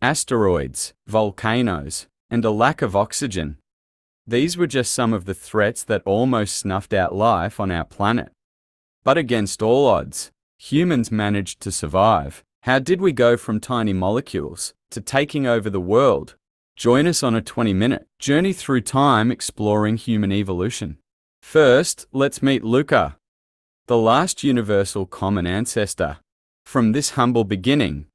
asteroids, volcanoes, and a lack of oxygen. These were just some of the threats that almost snuffed out life on our planet. But against all odds, humans managed to survive. How did we go from tiny molecules to taking over the world? Join us on a 20-minute journey through time exploring human evolution. First, let's meet Luca, the last universal common ancestor. From this humble beginning,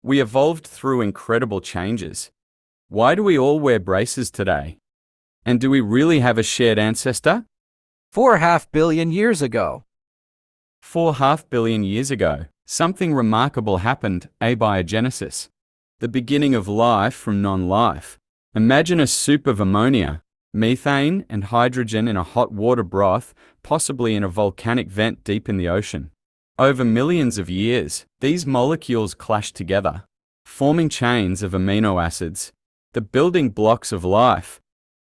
we evolved through incredible changes. Why do we all wear braces today? And do we really have a shared ancestor? 4.5 billion years ago. 4.5 billion years ago, something remarkable happened, abiogenesis, the beginning of life from non-life. Imagine a soup of ammonia, methane, and hydrogen in a hot water broth, possibly in a volcanic vent deep in the ocean. Over millions of years, these molecules clashed together, forming chains of amino acids, the building blocks of life.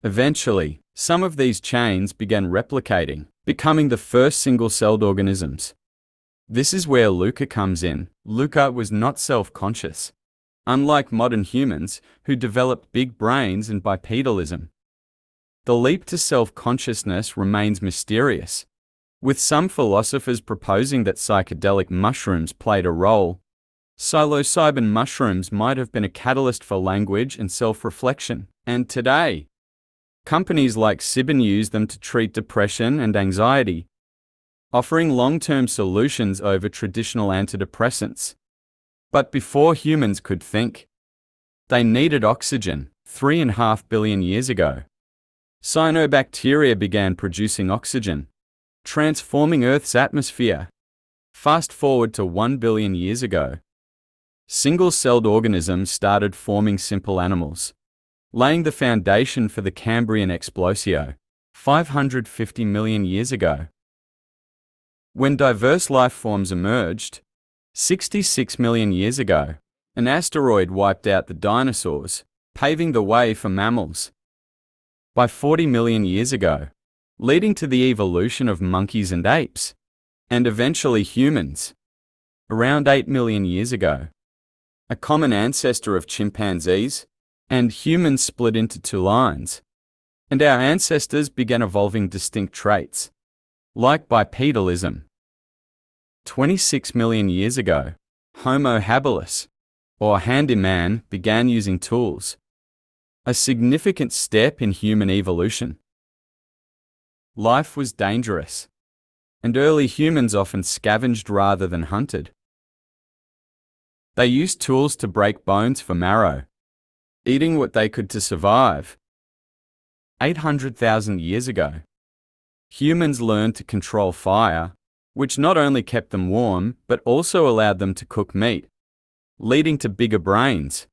Eventually, some of these chains began replicating, becoming the first single-celled organisms. This is where Luca comes in. Luca was not self-conscious. Unlike modern humans, who developed big brains and bipedalism, the leap to self-consciousness remains mysterious, with some philosophers proposing that psychedelic mushrooms played a role. Psilocybin mushrooms might have been a catalyst for language and self-reflection, and today, companies like Sibin use them to treat depression and anxiety, offering long-term solutions over traditional antidepressants. But before humans could think, they needed oxygen. 3.5 billion years ago, cyanobacteria began producing oxygen, transforming Earth's atmosphere. Fast forward to 1 billion years ago, single-celled organisms started forming simple animals, laying the foundation for the Cambrian explosio, 550 million years ago. When diverse life forms emerged, 66 million years ago, an asteroid wiped out the dinosaurs, paving the way for mammals. By 40 million years ago, leading to the evolution of monkeys and apes, and eventually humans. Around 8 million years ago, a common ancestor of chimpanzees and humans split into two lines, and our ancestors began evolving distinct traits, like bipedalism. 26 million years ago, Homo habilis, or handyman, began using tools, a significant step in human evolution. Life was dangerous, and early humans often scavenged rather than hunted. They used tools to break bones for marrow, eating what they could to survive. 800,000 years ago, humans learned to control fire, which not only kept them warm, but also allowed them to cook meat, leading to bigger brains.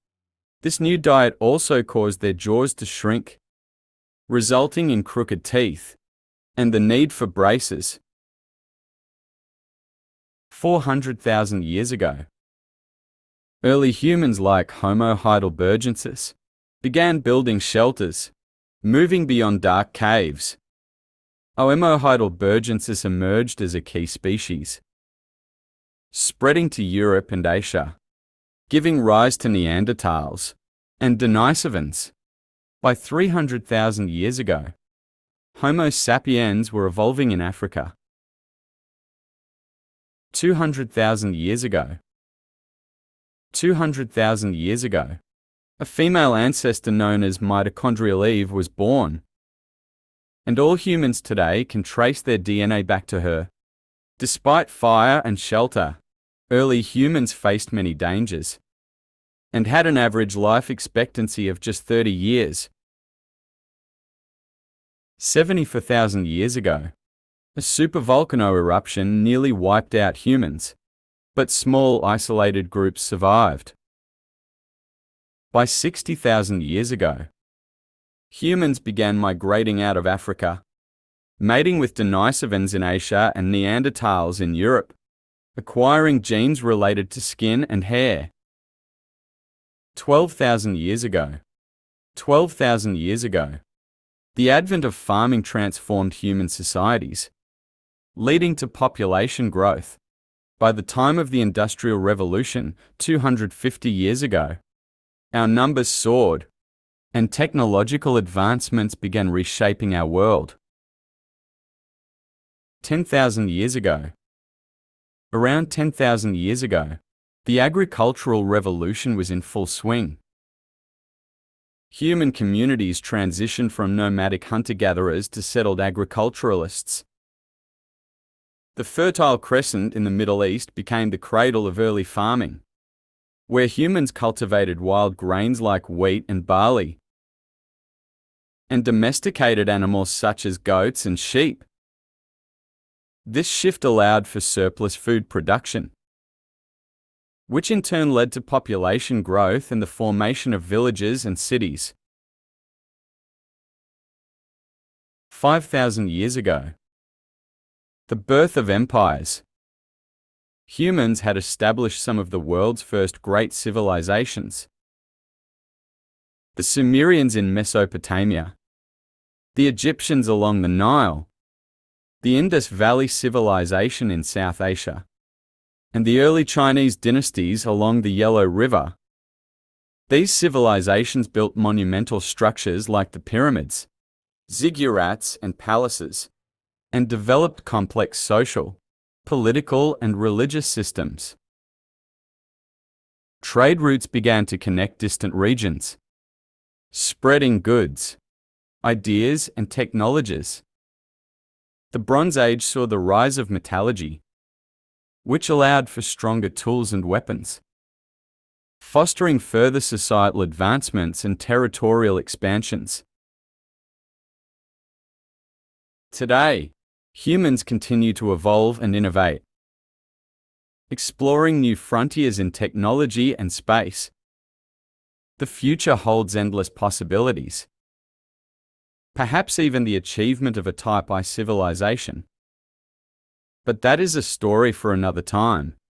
This new diet also caused their jaws to shrink, resulting in crooked teeth and the need for braces. 400,000 years ago, early humans like Homo heidelbergensis began building shelters, moving beyond dark caves. Homo heidelbergensis emerged as a key species, spreading to Europe and Asia, giving rise to Neanderthals and Denisovans. By 300,000 years ago, Homo sapiens were evolving in Africa. 200,000 years ago, 200,000 years ago, a female ancestor known as mitochondrial Eve was born, and all humans today can trace their DNA back to her. Despite fire and shelter, early humans faced many dangers and had an average life expectancy of just 30 years. 74,000 years ago, a supervolcano eruption nearly wiped out humans, but small isolated groups survived. By 60,000 years ago, humans began migrating out of Africa, mating with Denisovans in Asia and Neanderthals in Europe, acquiring genes related to skin and hair. 12,000 years ago, 12,000 years ago, the advent of farming transformed human societies, leading to population growth. By the time of the Industrial Revolution, 250 years ago, Our numbers soared, and technological advancements began reshaping our world. 10,000 years ago. Around 10,000 years ago, the agricultural revolution was in full swing. Human communities transitioned from nomadic hunter-gatherers to settled agriculturalists. The Fertile Crescent in the Middle East became the cradle of early farming, where humans cultivated wild grains like wheat and barley, and domesticated animals such as goats and sheep. This shift allowed for surplus food production, which in turn led to population growth and the formation of villages and cities. 5,000 years ago. The birth of empires. Humans had established some of the world's first great civilizations. The Sumerians in Mesopotamia, the Egyptians along the Nile, the Indus Valley Civilization in South Asia, and the early Chinese dynasties along the Yellow River. These civilizations built monumental structures like the pyramids, ziggurats, and palaces, and developed complex social, political, and religious systems. Trade routes began to connect distant regions, spreading goods, ideas, and technologies. The Bronze Age saw the rise of metallurgy, which allowed for stronger tools and weapons, fostering further societal advancements and territorial expansions. Today, humans continue to evolve and innovate, exploring new frontiers in technology and space. The future holds endless possibilities, perhaps even the achievement of a Type I civilization. But that is a story for another time.